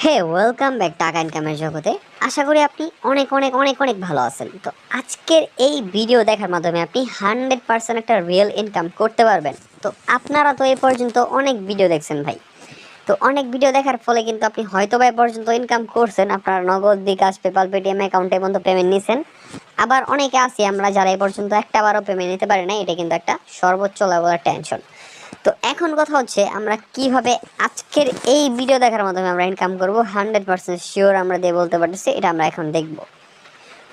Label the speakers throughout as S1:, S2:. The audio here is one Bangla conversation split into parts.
S1: হে ওয়েলকাম ব্যাক টাকা ইনকামের জগতে। আশা করি আপনি অনেক অনেক অনেক অনেক ভালো আছেন। তো আজকের এই ভিডিও দেখার মাধ্যমে আপনি 100% একটা রিয়েল ইনকাম করতে পারবেন। তো আপনারা তো এই পর্যন্ত অনেক ভিডিও দেখছেন ভাই। তো অনেক ভিডিও দেখার ফলে কিন্তু আপনি হয়তো বা এ পর্যন্ত ইনকাম করছেন, আপনার নগদ, বিকাশ, পেপাল, পেটিএম অ্যাকাউন্টে পর্যন্ত পেমেন্ট নিছেন। আবার অনেকে আছি আমরা যারা এ পর্যন্ত একটাবারও পেমেন্ট নিতে পারি না, এটা কিন্তু একটা সর্বোচ্চ লেভেলের টেনশন। তো এখন কথা হচ্ছে আমরা কিভাবে আজকের এই ভিডিও দেখার মাধ্যমে আমরা ইনকাম করব 100% শিওর আমরা দিয়ে বলতে পারতেছি, এটা আমরা এখন দেখব।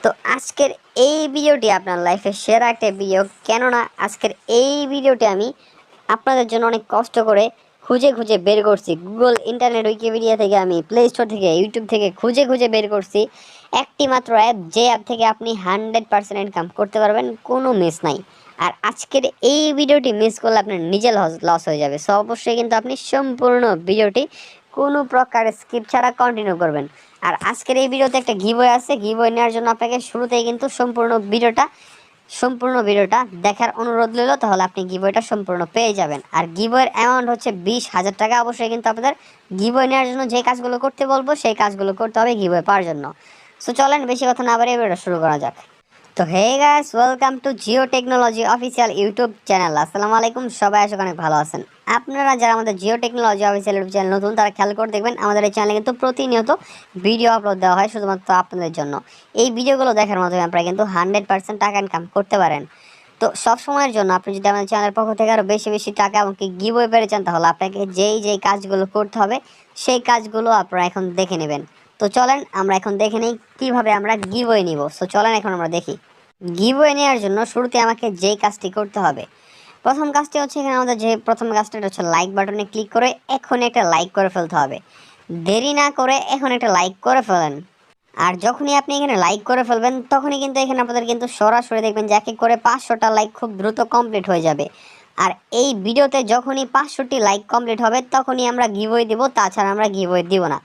S1: তো আজকের এই ভিডিওটি আপনার লাইফে সেরা একটা ভিডিও, কেননা আজকের এই ভিডিওটি আমি আপনাদের জন্য অনেক কষ্ট করে খুঁজে খুঁজে বের করছি। গুগল, ইন্টারনেট, উইকিপিডিয়া থেকে, আমি প্লে স্টোর থেকে, ইউটিউব থেকে খুঁজে খুঁজে বের করছি একটি মাত্র অ্যাপ, যে অ্যাপ থেকে আপনি 100% ইনকাম করতে পারবেন, কোনো মিস নাই। আর আজকের এই ভিডিওটি মিস করলে আপনার নিজের লস হয়ে যাবে। সো অবশ্যই কিন্তু আপনি সম্পূর্ণ ভিডিওটি কোনো প্রকার স্কিপ ছাড়া কন্টিনিউ করবেন। আর আজকের এই ভিডিওতে একটা গিভওয়ে আছে, গিভওয়ে নেওয়ার জন্য আপনাকে শুরুতেই কিন্তু সম্পূর্ণ ভিডিওটা দেখার অনুরোধ রইল, তাহলে আপনি গিভওয়েটা সম্পূর্ণ পেয়ে যাবেন। আর গিভওয়ের অ্যামাউন্ট হচ্ছে 20,000 টাকা। অবশ্যই কিন্তু আপনাদের গিভওয়ে নেওয়ার জন্য যে কাজগুলো করতে বলবো সেই কাজগুলো করতে হবে গিভওয়ে পাওয়ার জন্য। সো চলেন বেশি কথা না বাড়িয়ে ভিডিওটা শুরু করা যাক। তো hey guys, welcome to Jio technology official YouTube channel. আসসালামু আলাইকুম, সবাই আশা করি অনেক ভালো আছেন। আপনারা যারা আমাদের Jio technology official YouTube channel নতুন, তারা খেয়াল করে দেখবেন আমাদের এই চ্যানেলে কিন্তু প্রতিনিয়ত ভিডিও আপলোড দেওয়া হয় শুধুমাত্র আপনাদের জন্য। এই ভিডিওগুলো দেখার মাধ্যমে আপনারা কিন্তু 100% টাকা ইনকাম করতে পারেন। তো সব সময়ের জন্য আপনি যদি আমাদের চ্যানেলের পক্ষ থেকে আরও বেশি বেশি টাকা এমনকি গিভওয়ে পেতে চান, তাহলে আপনাকে যেই কাজগুলো করতে হবে সেই কাজগুলো আপনারা এখন দেখে নেবেন। তো চলেন আমরা এখন দেখে নিই কীভাবে আমরা গিভওয়ে নিব। সো চলেন এখন আমরা দেখি। গিভওয়ে নেওয়ার জন্য শুরুতে আমাকে যেই কাজটি করতে হবে, প্রথম কাজটি হচ্ছে এখানে আমাদের যে প্রথম কাজটা, এটা হচ্ছে লাইক বাটনে ক্লিক করে এখন একটা লাইক করে ফেলতে হবে। দেরি না করে এখন একটা লাইক করে ফেলেন। আর যখনই আপনি এখানে লাইক করে ফেলবেন, তখনই কিন্তু এখানে আপনাদের কিন্তু সরাসরি দেখবেন যে এক এক করে 500টা লাইক খুব দ্রুত কমপ্লিট হয়ে যাবে। আর এই ভিডিওতে যখনই 500টি লাইক কমপ্লিট হবে তখনই আমরা গিভওয়ে দিব, তাছাড়া আমরা গিভওয়ে দিব না।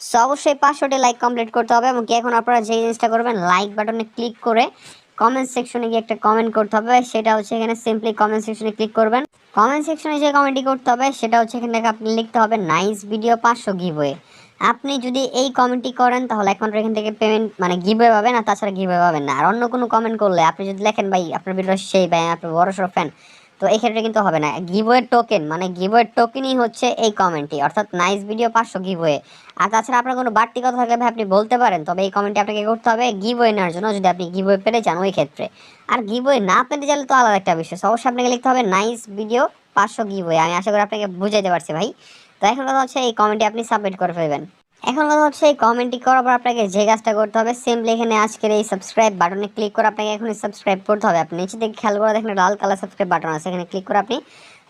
S1: সো অবশ্যই 500টি লাইক কমপ্লিট করতে হবে। এবং কি এখন আপনারা যে জিনিসটা করবেন, লাইক বাটনে ক্লিক করে কমেন্ট সেকশনে গিয়ে একটা কমেন্ট করতে হবে। সেটা হচ্ছে এখানে সিম্পলি কমেন্ট সেকশনে ক্লিক করবেন। কমেন্ট সেকশনে যে কমেন্টটি করতে হবে সেটা হচ্ছে এখানে আপনি লিখতে হবে নাইস ভিডিও 500 গিভওয়ে। আপনি যদি এই কমেন্টটি করেন তাহলে একমাত্র এখান থেকে পেমেন্ট মানে গিভওয়ে পাবেন, আর তাছাড়া গিভওয়ে পাবেন না। আর অন্য কোনো কমেন্ট করলে, আপনি যদি লেখেন ভাই আপনার ভিডিও সেই ভাই আপনার বড়সড় ফ্যান, তো এই ক্ষেত্রে কিন্তু হবে না। গিভওয়ে টোকেন মানে গিভওয়ে টোকেনই হচ্ছে এই কমেন্টটি, অর্থাৎ নাইস ভিডিও 500 গিভওয়ে। আর তাছাড়া আপনার কোনো বাড়তি কথা থাকলে ভাই আপনি বলতে পারেন, তবে এই কমেন্টটি আপনাকে করতে হবে গিভওয়ে নেওয়ার জন্য, যদি আপনি গিভওয়ে পেতে চান ওই ক্ষেত্রে। আর গিভওয়ে না পেতে চাইলে তো আলাদা একটা বিষয়। অবশ্যই আপনাকে লিখতে হবে নাইস ভিডিও 500 গিভওয়ে। আমি আশা করি আপনাকে বুঝাইতে পারছি ভাই। তো এখন কথা হচ্ছে এই কমেন্টটি আপনি সাবমিট করে ফেলবেন। এখন কথা হচ্ছে এই কমেন্টটি করার পর আপনাকে যে কাজটা করতে হবে, সিম্পলি এখানে আজকের এই সাবস্ক্রাইব বাটনে ক্লিক করে আপনাকে এখনই সাবস্ক্রাইব করতে হবে। আপনি নিচে দিকে খেয়াল করে দেখেন লাল কালার সাবস্ক্রাইব বাটন আছে, এখানে ক্লিক করে আপনি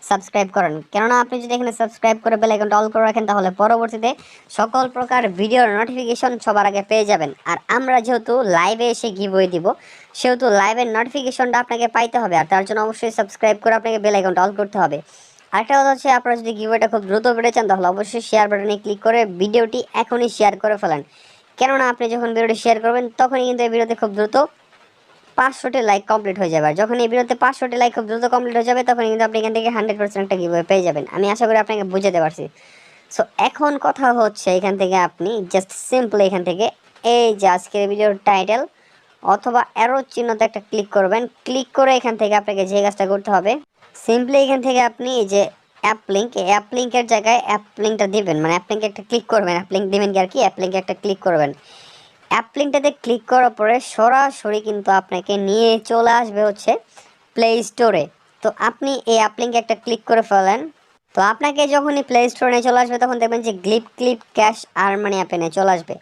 S1: সাবস্ক্রাইব করেন। কেননা আপনি যদি এখানে সাবস্ক্রাইব করে বেল আইকনটা অল করে রাখেন, তাহলে পরবর্তীতে সকল প্রকার ভিডিওর নোটিফিকেশন সবার আগে পেয়ে যাবেন। আর আমরা যেহেতু লাইভে এসে গিভওয়ে দিব, সেহেতু লাইভের নোটিফিকেশনটা আপনাকে পাইতে হবে। আর তার জন্য অবশ্যই সাবস্ক্রাইব করে আপনাকে বেল আইকনটা অল করতে হবে। আরেকটা কথা হচ্ছে, আপনারা যদি গিভওয়েটা খুব দ্রুত পেতে চান, তাহলে অবশ্যই শেয়ার বাটনে ক্লিক করে ভিডিওটি এখনই শেয়ার করে ফেলেন। কেননা আপনি যখন ভিডিওটি শেয়ার করবেন তখনই কিন্তু এই ভিডিওতে খুব দ্রুত 500টি লাইক কমপ্লিট হয়ে যাবে। আর যখন এই ভিডিওতে 500টি লাইক খুব দ্রুত কমপ্লিট হয়ে যাবে, তখন কিন্তু আপনি এখান থেকে 100% একটা গিভওয়ে পেয়ে যাবেন। আমি আশা করি আপনাকে বুঝাতে পারছি। সো এখন কথা হচ্ছে, এখান থেকে আপনি জাস্ট সিম্পল এখান থেকে এই যে আজকের ভিডিওর টাইটেল অথবা অ্যারো চিহ্নতে একটা ক্লিক করবেন। ক্লিক করে এখান থেকে আপনাকে যে কাজটা করতে হবে, সিম্পলি এখান থেকে আপনি এই যে অ্যাপ লিঙ্ক, এই অ্যাপ লিঙ্কের জায়গায় অ্যাপ লিঙ্কটা দিবেন, মানে অ্যাপ লিঙ্কে একটা ক্লিক করবেন। অ্যাপ লিঙ্ক দিবেন কি আর কি, অ্যাপ লিঙ্কে একটা ক্লিক করবেন। অ্যাপ লিঙ্কটাতে ক্লিক করার পরে সরাসরি কিন্তু আপনাকে নিয়ে চলে আসবে হচ্ছে প্লে স্টোরে। তো আপনি এই অ্যাপ লিঙ্কে একটা ক্লিক করে ফেলেন। তো আপনাকে যখনই প্লে স্টোরে নিয়ে চলে আসবে, তখন দেখবেন যে গ্লিপ ক্যাশ আর্নমানি অ্যাপে নিয়ে চলে আসবে।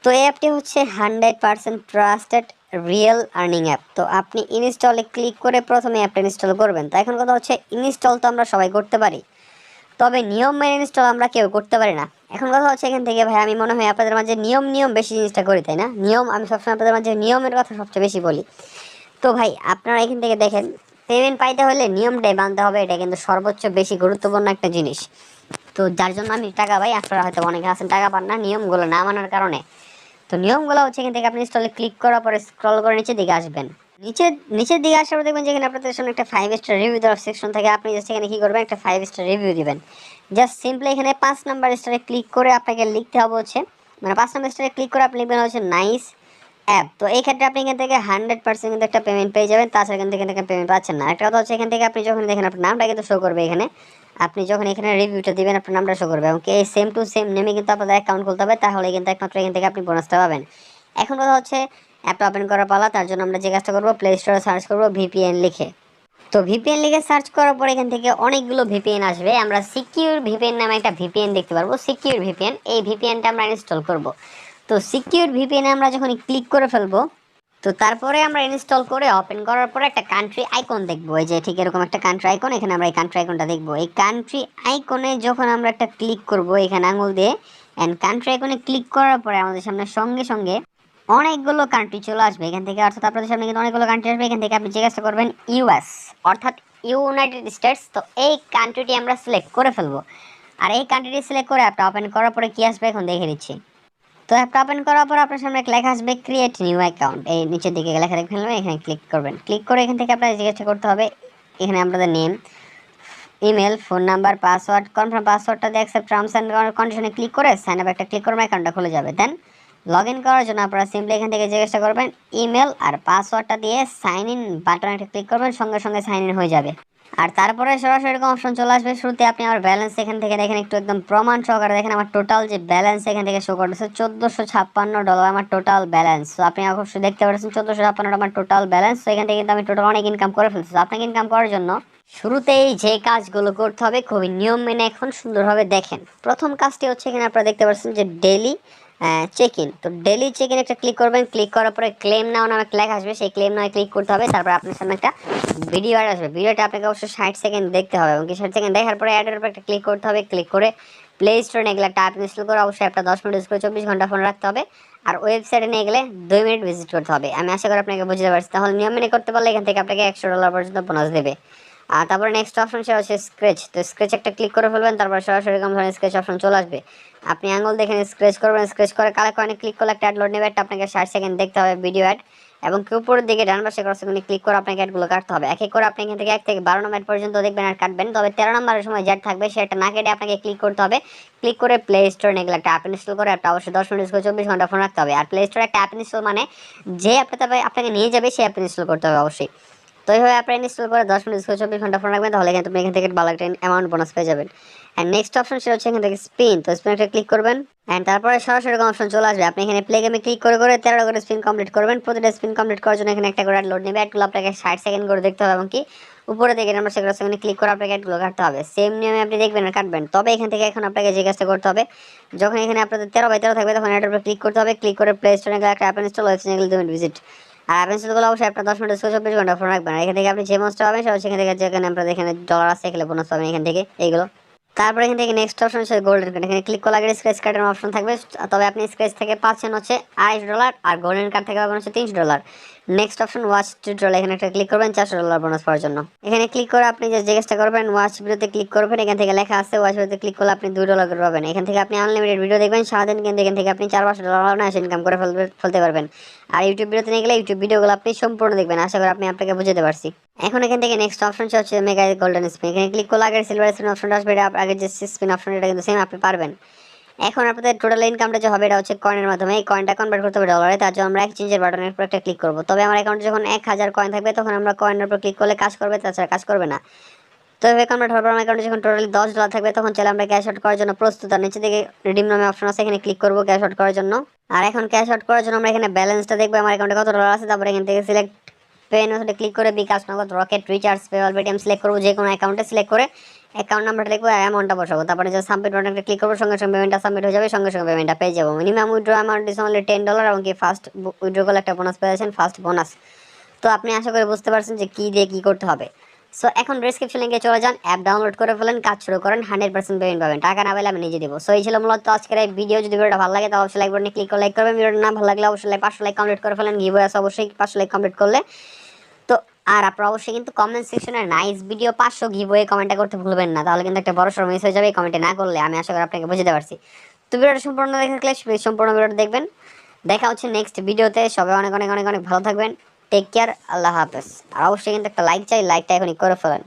S1: তো এই অ্যাপটি হচ্ছে 100% ট্রাস্টেড রিয়েল আর্নিং অ্যাপ। তো আপনি ইনস্টলে ক্লিক করে প্রথমে অ্যাপটা ইনস্টল করবেন। তো এখন কথা হচ্ছে, ইনস্টল তো আমরা সবাই করতে পারি, তবে নিয়ম মেনে ইনস্টল আমরা কেউ করতে পারি না। এখন কথা হচ্ছে, এখান থেকে ভাই আমি মনে হয় আপনাদের মাঝে নিয়ম বেশি জিনিসটা করি, তাই না? নিয়ম আমি সবসময় আপনাদের মাঝে নিয়মের কথা সবচেয়ে বেশি বলি। তো ভাই আপনারা এখান থেকে দেখেন, পেমেন্ট পাইতে হলে নিয়মটাই মানতে হবে, এটা কিন্তু সর্বোচ্চ বেশি গুরুত্বপূর্ণ একটা জিনিস। তো যার জন্য আমি টাকা পাই, আপনারা হয়তো অনেকে আছেন টাকা পান না নিয়মগুলো না মানার কারণে। তো নিয়মগুলো হচ্ছে, এখান থেকে আপনি ইনস্টলে ক্লিক করার পরে স্ক্রল করে নিচের দিকে আসবেন। নিচের দিকে আসার পর দেখবেন যেখানে আপনাদের সামনে একটা 5 স্টার রিভিউ দেওয়ার সেকশন থাকে। আপনি জাস্ট এখানে কি করবেন, একটা 5 স্টার রিভিউ দিবেন। জাস্ট সিম্পলি এখানে 5 নাম্বার স্টারে ক্লিক করে আপনাকে লিখতে হবে হচ্ছে, মানে 5 নাম্বার স্টারে ক্লিক করে আপনি লিখবেন হচ্ছে নাইস অ্যাপ। তো এই ক্ষেত্রে আপনি এখান থেকে 100% কিন্তু একটা পেমেন্ট পেয়ে যাবেন, তাছাড়া কিন্তু এখান থেকে পেমেন্ট পাচ্ছেন না। একটা কথা হচ্ছে এখান থেকে আপনি যখন দেখেন আপনার নামটা কিন্তু শো করবে এখানে, আপনি যখন এখানে রিভিউটা দিবেন আপনার নামটা শো করবে এবং এই সেম টু সেম নেমে কিন্তু আপনাদের অ্যাকাউন্ট খুলতে হবে, তাহলে কিন্তু একমাত্র এখান থেকে আপনি বোনাসটা পাবেন। এখন কথা হচ্ছে অ্যাপটা ওপেন করার পালা। তার জন্য আমরা যে কাজটা করবো, প্লে স্টোরে সার্চ করবো ভিপিএন লিখে। তো ভিপিএন লিখে সার্চ করার পর এখান থেকে অনেকগুলো ভিপিএন আসবে, আমরা সিকিউর ভিপিএন নামে একটা ভিপিএন দেখতে পারবো, সিকিউর ভিপিএন। এই ভিপিএনটা আমরা ইনস্টল করব। তো সিকিউর ভিপিএন আমরা যখন ক্লিক করে ফেলবো, তো তারপরে আমরা ইনস্টল করে ওপেন করার পরে একটা কান্ট্রি আইকন দেখবো, এই যে ঠিক এরকম একটা কান্ট্রি আইকন, এখানে আমরা এই কান্ট্রি আইকনটা দেখবো। এই কান্ট্রি আইকনে যখন আমরা একটা ক্লিক করব এখানে আঙুল দিয়ে, অ্যান্ড কান্ট্রি আইকনে ক্লিক করার পরে আমাদের সামনে সঙ্গে সঙ্গে অনেকগুলো কান্ট্রি চলে আসবে এখান থেকে, অর্থাৎ আপনাদের সামনে কিন্তু অনেকগুলো কান্ট্রি আসবে। এখান থেকে আপনি যে কাজটা করবেন ইউএস, অর্থাৎ ইউনাইটেড স্টেটস। তো এই কান্ট্রিটি আমরা সিলেক্ট করে ফেলবো, আর এই কান্ট্রিটি সিলেক্ট করে অ্যাপটা ওপেন করার পরে কি আসবে এখন দেখে দিচ্ছি। তো অ্যাপটা ওপেন করার পর আপনার সামনে লেখা আসবে ক্রিয়েট নিউ অ্যাকাউন্ট, এই নিচের দিকে লেখা দেখবেন, এখানে ক্লিক করবেন। ক্লিক করে এখান থেকে আপনার জিজ্ঞাসা করতে হবে এখানে আপনাদের name, email, phone number, password, confirm পাসওয়ার্ডটা দিয়ে অ্যাকসেপ্ট টার্মস অ্যান্ড কন্ডিশনে ক্লিক করে সাইন আপ একটা ক্লিক করবেন, অ্যাকাউন্টটা খুলে যাবে। দেন লগ ইন করার জন্য আপনারা সিম্পলি এখান থেকে জিজ্ঞাসা করবেন ইমেল আর পাসওয়ার্ডটা দিয়ে সাইন ইন বাটন একটা ক্লিক করবেন, সঙ্গে সঙ্গে সাইন ইন হয়ে যাবে। আর তারপরে সরাসরি এরকম অপশন চলে আসবে। শুরুতে আপনি আমার ব্যালেন্স এখান থেকে দেখেন, একটু একদম প্রমাণ সহকারে দেখেন আমার টোটাল যে ব্যালেন্স এখান থেকে শো করতেছে $1456 আমার টোটাল ব্যালেন্স। তো আপনি অবশ্যই দেখতে পাচ্ছেন $1456 আমার টোটাল ব্যালেন্স। তো এখান থেকে কিন্তু আমি টোটাল অনেক ইনকাম করে ফেলছি। আপনাকে ইনকাম করার জন্য শুরুতেই যে কাজগুলো করতে হবে খুবই নিয়ম মেনে এখন সুন্দরভাবে দেখেন। প্রথম কাজটি হচ্ছে এখানে আপনারা দেখতে পাচ্ছেন যে ডেলি চেক ইন। তো ডেলি চেক ইন একটা ক্লিক করবেন, ক্লিক করার পরে ক্লেম নাও নামে একটা লেখা আসবে, সেই ক্লেম নাও ক্লিক করতে হবে। তারপর আপনার সামনে একটা ভিডিও অ্যাড আসবে, ভিডিওটা আপনাকে অবশ্যই 60 সেকেন্ড দেখতে হবে এবং 60 সেকেন্ড দেখার পরে অ্যাডের উপর একটা ক্লিক করতে হবে। ক্লিক করে প্লে স্টোরে নিয়ে গেলে একটা অ্যাপ ইনস্টল করে অবশ্যই একটা 10 মিনিট ইউজ করে 24 ঘন্টা ফোন রাখতে হবে। আর ওয়েবসাইটে নিয়ে গেলে 2 মিনিট ভিজিট করতে হবে। আমি আশা করি আপনাকে বুঝতে পারছি। তাহলে নিয়ম মেনে করতে পারলে এখান থেকে আপনাকে $100 পর্যন্ত বোনাস দেবে। আর তারপরে নেক্সট অপশন সেটা হচ্ছে স্ক্রেচ। তো স্ক্রেচ একটা ক্লিক করে ফেলবেন, তারপর সরাসরি এরকম ধরনের স্ক্রেচ অপশন চলে আসবে। আপনি আঙুল দেখেন স্ক্রেচ করবেন, স্ক্রেচ করে কালে কয়েনে ক্লিক করলে একটা অ্যাড লোড নেবে, একটা আপনাকে 60 সেকেন্ড দেখতে হবে ভিডিও অ্যাড, এবং উপরের দিকে ডান পাশে ক্রস আইকনে ক্লিক করে আপনাকে অ্যাডগুলো কাটতে হবে। এক এক করে আপনি এখান থেকে 1 থেকে 12 নম্বর পর্যন্ত দেখবেন আর কাটবেন। তবে 13 নম্বরের সময় যেটা থাকবে সেটা না কেটে আপনাকে ক্লিক করতে হবে। ক্লিক করে প্লে স্টোরে নিয়ে গেলে একটা অ্যাপ ইনস্টল করে অ্যাপটা অবশ্যই 10 মিনিট করে 24 ঘন্টা ফোন রাখতে হবে। আর প্লে স্টোরে একটা অ্যাপ ইনস্টল মানে যে অ্যাপটা তবে আপনাকে নিয়ে যাবে সেই অ্যাপ ইনস্টল করতে হবে অবশ্যই। তো এইভাবে আপনি ইনস্টল করে 10 মিনিট করে 24 ঘন্টা ফোন রাখবেন, তাহলে কিন্তু আপনি এখান থেকে ভালো একটা অ্যামাউন্ট বোনাস পেয়ে যাবেন। অ্যান্ড নেক্সট অপশন সেটা হচ্ছে এখান থেকে স্পিন। তো স্পিন একটা ক্লিক করবেন, অ্যান্ড তারপরে সরাসরি এরকম অপশন চলে আসবে। আপনি এখানে প্লে গেমে ক্লিক করে করে 13টা করে স্পিন কমপ্লিট করবেন। প্রতিটা স্পিন কমপ্লিট করার জন্য এখানে একটা করে লোড নেবে। অ্যাডগুলো আপনাকে 60 সেকেন্ড করে দেখতে হবে এবং কি উপরে থেকে নাম্বার সেখানে ক্লিক করে আপনাকে অ্যাডগুলো কাটতে হবে। সেম নিয়মে আপনি দেখবেন আর কাটবেন। তবে এখান থেকে এখন আপনাকে যে কাজটা করতে হবে, যখন এখানে আপনাদের 13/13 থাকবে তখন অ্যাডের উপর ক্লিক করতে হবে। ক্লিক করে প্লে স্টোরে গেলে একটা অ্যাপ ইনস্টল, ওয়েবসাইটে গেলে 2 মিনিট ভিজিট। আর অ্যাপ ইনস্টল করলে অবশ্যই একটা 10 মিনিট 24 ঘন্টা ফোন রাখবেন। আর এখান থেকে আপনি যে মাসটা পাবেন সেটা সেখান থেকে যেখানে আপনাদের এখানে ডলার আছে এখানে বোনাস পাবেন এখান থেকে এইগুলো। তারপরে এখান থেকে নেক্সট অপশন হচ্ছে গোল্ডেন কার্ড। এখানে ক্লিক করলে আগে স্ক্র্যাচ কার্ডের অপশন থাকবে, তবে আপনি স্ক্র্যাচ থেকে পাচ্ছেন হচ্ছে $250 আর গোল্ডেন কার্ড থেকে পাবেন হচ্ছে $300। নেক্সট অপশন ওয়াচ টিউটোরিয়াল, এখানে একটা ক্লিক করবেন $400 বোনাস পাওয়ার জন্য। এখানে ক্লিক করে আপনি যে জিজ্ঞাসা করবেন ওয়াচ ভিডিওতে ক্লিক করবেন, এখান থেকে লেখা আছে ওয়াচ ভিডিওতে ক্লিক করলে আপনি $2 করে পাবেন। এখান থেকে আপনি আনলিমিটেড ভিডিও দেখবেন সারাদিন, কিন্তু এখান থেকে আপনি $400-500 ইনকাম করে ফেলতে পারবেন। আর ইউটিউব ভিডিওতে নিয়ে গেলে ইউটিউব ভিডিওগুলো আপনি সম্পূর্ণ দেখবেন। আশা করি আপনি আপনাকে বুঝতে পারছি। এখন এখান থেকে নেক্সট অপশন হচ্ছে মেগা গোল্ডেন স্পিন। এখানে ক্লিক করলে আগের সিলভার স্পিন অপশনটা আসবে, এটা আগের যে স্পিন অপশন এটা কিন্তু সেম আপনি পারবেন। এখন আপনাদের টোটাল ইনকামটা যে হবে এটা হচ্ছে কয়েনের মাধ্যমে। এই কয়েনটা কনভার্ট করতে হবে ডলারে, তার জন্য আমরা এক্সচেঞ্জের বাটনের উপর একটা ক্লিক করব। তবে আমার অ্যাকাউন্টে যখন 1000 কয়েন থাকবে তখন আমরা কয়েনের উপর ক্লিক করলে কাজ করবে, তাছাড়া কাজ করবে না। তো এভাবে কনভার্ট হওয়ার পর আমার অ্যাকাউন্টে যখন টোটালি $10 থাকবে তখন চাইলে আমরা ক্যাশ আউট করার জন্য প্রস্তুত। আর নিচে দিকে রিডিম নামে অপশন আছে, এখানে ক্লিক করবো ক্যাশ আউট করার জন্য। আর এখন ক্যাশ আউট করার জন্য আমরা এখানে ব্যালেন্সটা দেখবো আমার অ্যাকাউন্টে কত ডলার আছে। তারপরে এখান থেকে সিলেক্ট পে মেথডে ক্লিক করে বিকাশ, নগদ, rocket, recharge, PayPal, Paytm select করবো। যে কোনো অ্যাকাউন্টে সিলেক্ট করে অ্যাকাউন্ট নাম্বারটা লিখবো, অ্যামাউন্টটা বসাবো। তারপরে যে সাবমিট বাটনটা ক্লিক করবো, সঙ্গে সঙ্গে পেমেন্টটা সাবমিট হয়ে যাবে, সঙ্গে সঙ্গে পেমেন্টটা পেয়ে যাবো। Minimum withdraw amount is only $10 এবং কি ফার্স্ট উইথড্র করলে একটা বোনাস পেয়ে যাচ্ছেন, ফার্স্ট বোনাস। তো আপনি আশা করি বুঝতে পারছেন যে কী দিয়ে কী করতে হবে। সো এখন ডেসক্রিপশন লিঙ্কে চলে যান, অ্যাপ ডাউনলোড করে ফেলেন, কাজ শুরু করেন, 100% পেমেন্ট পাবেন। টাকা না পেলে আমি নিজে দেবো। সো এই ছিল মূলত আজকের এই ভিডিও। যদি ভিডিওটা ভালো লাগে তাহলে অবশ্যই লাইক বাটনে ক্লিক করে লাইক করবেন। ভিডিওটা না ভালো লাগলে অবশ্যই 500 লাইক কমপ্লিট করে ফেলেন। গিভওয়ে আছে অবশ্যই 500 লাইক কমপ্লিট করলে। তো আর আপনারা অবশ্যই কিন্তু কমেন্ট সেকশনে নাইস ভিডিও 500 গিভওয়ে কমেন্টটা করতে ভুলবেন না, তাহলে কিন্তু একটা বড় সড় মিস হয়ে যাবে এই কমেন্টে না করলে। আমি আশা করি আপনাকে বুঝতে পারছি। তো ভিডিওটা সম্পূর্ণ দেখে থাকলে সম্পূর্ণ ভিডিওটা দেখবেন। দেখা হচ্ছে নেক্সট ভিডিওতে। সবাই অনেক অনেক অনেক অনেক ভালো থাকবেন। টেক কেয়ার, আল্লাহ হাফেজ। আর অবশ্যই কিন্তু একটা লাইক চাই, লাইকটা এখনই করে ফেলেন।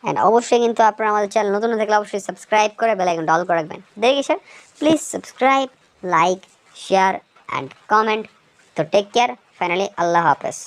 S1: অ্যান্ড অবশ্যই কিন্তু আপনারা আমাদের চ্যানেল নতুন থাকলে অবশ্যই সাবস্ক্রাইব করে বেল আইকনটা অল করে রাখবেন। দেখি sir, please subscribe, like, share and comment. তো টেক কেয়ার, ফাইনালি আল্লাহ হাফেজ।